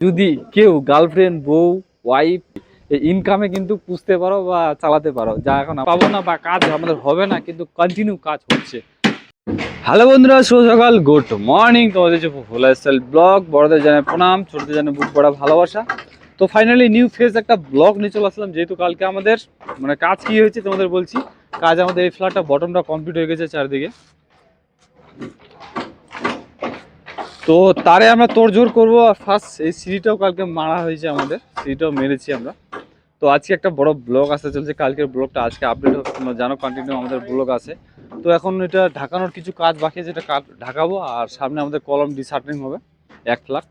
যদি কেউ গার্লফ্রেন্ড বউ ওয়াইফ ইনকামে কিন্তু পুষতে পারো বা চালাতে পারো, যা এখন পাবো না বা কাজ আমাদের হবে না, কিন্তু কন্টিনিউ কাজ হচ্ছে। হ্যালো বন্ধুরা, শুভ সকাল, গুড মর্নিং। তোমাদের যে ফুল স্টাইল ব্লগ, বড়দের জানে প্রণাম, ছোটদের জানে বুক পড়া ভালোবাসা। তো ফাইনালি নিউ ফেজ একটা ব্লগ নিয়ে চলে আসলাম, যেহেতু কালকে আমাদের কাজ কি হয়েছে তোমাদের বলছি। কাজ আমাদের এই ফ্ল্যাটটা বটমটা কমপ্লিট হয়ে গেছে চারদিকে, তো তারে আমরা তোড়জোড় করবো। আর ফার্স্ট এই সিঁড়িটাও কালকে মারা হয়েছে, আমাদের সিঁড়িটাও মেরেছি আমরা। তো আজকে একটা বড় ব্লগ আসতে চলছে, কালকের ব্লগটা আজকে আপডেট হবে, তোমরা জানো কন্টিনিউ আমাদের ব্লগ আছে। তো এখন এটা ঢাকানোর কিছু কাজ বাকি আছে, যেটা ঢাকাবো। আর সামনে আমাদের কলম ডিসার্টিং হবে 1 ফ্ল্যাট।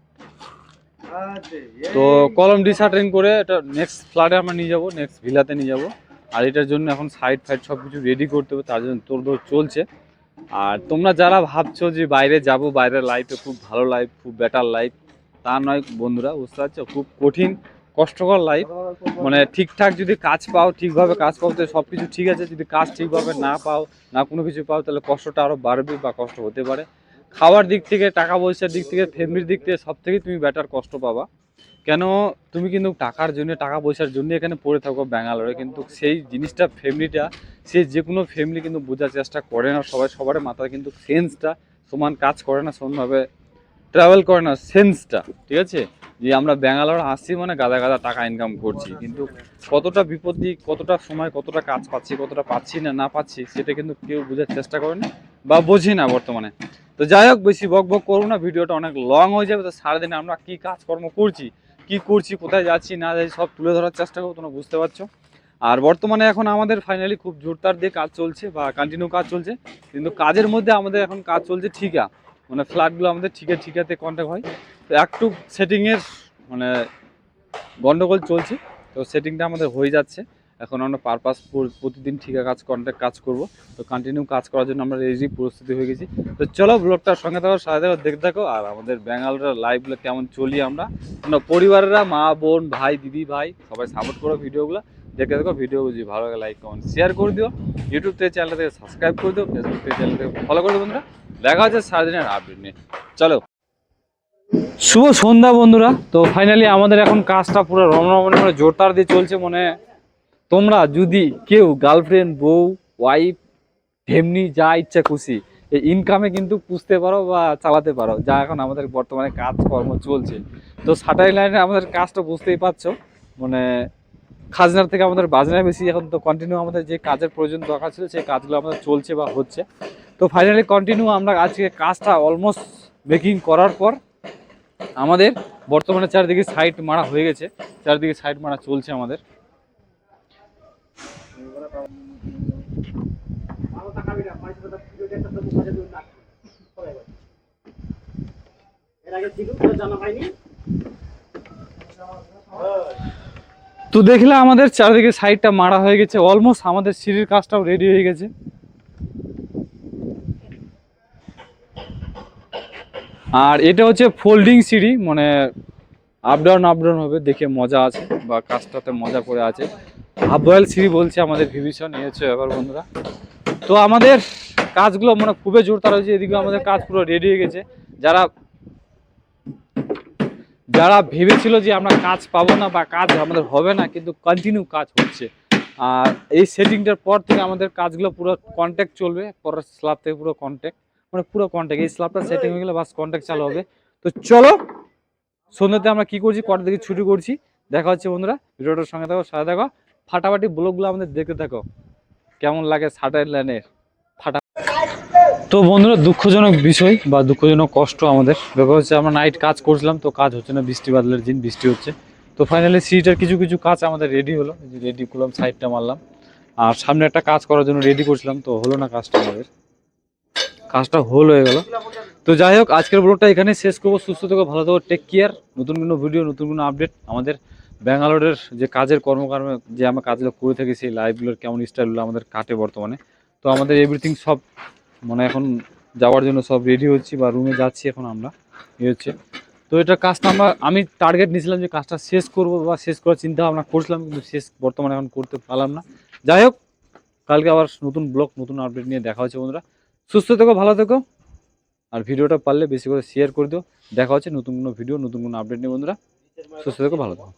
তো কলম ডিসার্টিং করে এটা নেক্সট ফ্ল্যাটে আমরা নিয়ে যাবো, নেক্সট ভিলাতে নিয়ে যাবো। আর এটার জন্য এখন সাইড ফাইড সব কিছু রেডি করতে হবে, তার জন্য তোড়জোড় চলছে। আর তোমরা যারা ভাবছো যে বাইরে যাব, বাইরের লাইফে খুব ভালো লাইফ, খুব বেটার লাইফ, তা নয় বন্ধুরা, বুঝতে পারছো? খুব কঠিন কষ্টকর লাইফ। ঠিকঠাক যদি কাজ পাও, ঠিকভাবে কাজ পাও, তো সব কিছু ঠিক আছে। যদি কাজ ঠিকভাবে না পাও, না কোনো কিছু পাও, তাহলে কষ্টটা আরও বাড়বে বা কষ্ট হতে পারে। খাওয়ার দিক থেকে, টাকা পয়সার দিক থেকে, ফ্যামিলির দিক থেকে সব থেকে তুমি বেটার কষ্ট পাবা। কেন? তুমি কিন্তু টাকার জন্য, টাকা পয়সার জন্য এখানে পড়ে থাকো ব্যাঙ্গালোরে, কিন্তু সেই জিনিসটা ফ্যামিলিটা, সে যে কোনো ফ্যামিলি কিন্তু বোঝার চেষ্টা করে না। সবার মাথায় কিন্তু সেন্সটা সমান কাজ করে না, সমানভাবে ট্রাভেল করে না সেন্সটা, ঠিক আছে? যে আমরা ব্যাঙ্গালোর আসছি মানে গাদা গাদা টাকা ইনকাম করছি, কিন্তু কতটা বিপত্তি, কতটা সময়, কতটা কাজ পাচ্ছি, কতটা পাচ্ছি না পাচ্ছি, সেটা কিন্তু কেউ বোঝার চেষ্টা করে না বা বোঝে না বর্তমানে। তো যাই হোক, বেশি বক বক করবো না, ভিডিওটা অনেক লং হয়ে যাবে। তো সারাদিনে আমরা কী কাজকর্ম করছি, কি করছি, কোথায় যাচ্ছি না যাচ্ছি, সব তুলে ধরার চেষ্টা করবো, তোমরা বুঝতে পারছো। আর বর্তমানে এখন আমাদের ফাইনালি খুব জোরদার দিয়ে কাজ চলছে বা কন্টিনিউ কাজ চলছে, কিন্তু কাজের মধ্যে আমাদের এখন কাজ চলছে ঠিকা, ফ্ল্যাটগুলো আমাদের ঠিকাতে কন্ট্যাক্ট হয়। তো একটু সেটিংয়ের গন্ডগোল চলছে, তো সেটিংটা আমাদের হয়ে যাচ্ছে। এখন আমরা পারপাস প্রতিদিন ঠিকা কাজ করব। তো কন্টিনিউ কাজ করার জন্য আমরা রেডি, প্রস্তুতি হয়ে গেছি। তো চলো ব্লগটার সঙ্গে থাকো, সাথে থাকো, দেখতে থাকো। আর আমাদের ব্যাঙ্গালোরের লাইভগুলো কেমন চলি আমরা পরিবারেরা, মা বোন ভাই দিদি ভাই, সবাই সাপোর্ট করো ভিডিওগুলো দেখে দেখো। ভিডিও যদি ভালো লাগে লাইক কমেন্ট শেয়ার করে দিও। ইউটিউব থেকে চ্যানেল থেকে সাবস্ক্রাইব করে দিও, ফেসবুক থেকে চ্যানেল থেকে ফলো করে দিও। বন্ধুরা, দেখা হচ্ছে সারাদিনের আপডেট নিয়ে। চলো, শুভ সন্ধ্যা বন্ধুরা। তো ফাইনালি আমাদের এখন কাজটা পুরো রমরমা জোরদার দিয়ে চলছে। তোমরা যদি কেউ গার্লফ্রেন্ড বউ ওয়াইফ এমনি যা ইচ্ছা খুশি এই ইনকামে কিন্তু পুষতে পারো বা চালাতে পারো, যা এখন আমাদের বর্তমানে কাজকর্ম চলছে। তো সাটাই লাইনে আমাদের কাজটা বুঝতেই পারছো, মানে খাজনার থেকে আমাদের বাজনা বেশি। এখন তো কন্টিনিউ আমাদের যে কাজের প্রয়োজন দরকার ছিল, সেই কাজগুলো আমাদের চলছে বা হচ্ছে। তো ফাইনালি কন্টিনিউ আমরা আজকে কাজটা অলমোস্ট মেকিং করার পর আমাদের বর্তমানে চারিদিকে সাইড মারা হয়ে গেছে, চারিদিকে সাইড মারা চলছে আমাদের। তো দেখলে আমাদের চারিদিকে সাইডটা মারা হয়ে গেছে, অলমোস্ট আমাদের সিঁড়ির কাজটাও রেডি হয়ে গেছে। আর এটা হচ্ছে ফোল্ডিং সিঁড়ি, আপ ডাউন হবে, দেখে মজা আছে বা কাজটাতে মজা করে আছে। হাফ বয়েল সিঁড়ি বলছে আমাদের ভিভিশন, এই হচ্ছে ব্যাপার বন্ধুরা। তো আমাদের কাজগুলো খুবই জোরদার হয়েছে, এদিকে আমাদের কাজ পুরো রেডি হয়ে গেছে। যারা যারা ভেবেছিল যে আমরা কাজ পাবো না বা কাজ আমাদের হবে না, কিন্তু কন্টিনিউ কাজ হচ্ছে। আর এই সেটিংটার পর থেকে আমাদের কাজগুলো পুরো কন্ট্যাক্ট চলবে, পরের স্ল্যাব থেকে পুরো কন্ট্যাক্ট, পুরো কন্ট্যাক্ট। এই স্ল্যাবটা সেটিং হয়ে গেলে বাস কন্ট্যাক্ট চালু হবে। তো চলো, সন্ধ্যাতে আমরা কি করছি, কটার দিকে ছুটি করছি, দেখা হচ্ছে বন্ধুরা। ভিডিওটার সঙ্গে থাকো, সাথে থাকো, ফাটাফাটি ব্লগগুলো আমাদের দেখতে থাকো, কেমন লাগে সাটার লাইনের ফাটা। তো বন্ধুরা, দুঃখজনক বিষয় বা দুঃখজনক কষ্ট আমাদের ব্যাপার হচ্ছে, আমরা নাইট কাজ করছিলাম, তো কাজ হচ্ছে না, বৃষ্টি বাদলের দিন, বৃষ্টি হচ্ছে। তো ফাইনালি সিটার কিছু কাজ আমাদের রেডি হলো, রেডি করলাম, সাইডটা মারলাম। আর সামনে একটা কাজ করার জন্য রেডি করছিলাম, তো হলো না কাজটা, আমাদের কাজটা হোল হয়ে গেল। তো যাই হোক, আজকের ব্লগটা এখানে শেষ করবো। সুস্থ থেকো, ভালো থেকো, টেক কেয়ার। নতুন কোনো ভিডিও, নতুন কোনো আপডেট আমাদের ব্যাঙ্গালোরের যে কাজের কর্মকর্মে যে আমরা কাজগুলো করে থাকি, সেই লাইভগুলোর কেমন স্টাইলগুলো আমাদের কাটে বর্তমানে। তো আমাদের এভরিথিং সব এখন যাওয়ার জন্য সব রেডি হচ্ছি বা রুমে যাচ্ছি এখন আমরা, হচ্ছে। তো এটা কাজটা আমি টার্গেট নিয়েছিলাম যে কাজটা শেষ করব বা শেষ করার চিন্তা ভাবনা করছিলাম, কিন্তু বর্তমানে এখন করতে পারলাম না। যাই হোক, কালকে আবার নতুন ব্লগ, নতুন আপডেট নিয়ে দেখা হচ্ছে বন্ধুরা। সুস্থ থেকো, ভালো থেকো। আর ভিডিওটা পারলে বেশি করে শেয়ার করে দিও। দেখা হচ্ছে নতুন কোনো ভিডিও, নতুন কোনো আপডেট নিয়ে বন্ধুরা। সুস্থ থেকো, ভালো থেকো।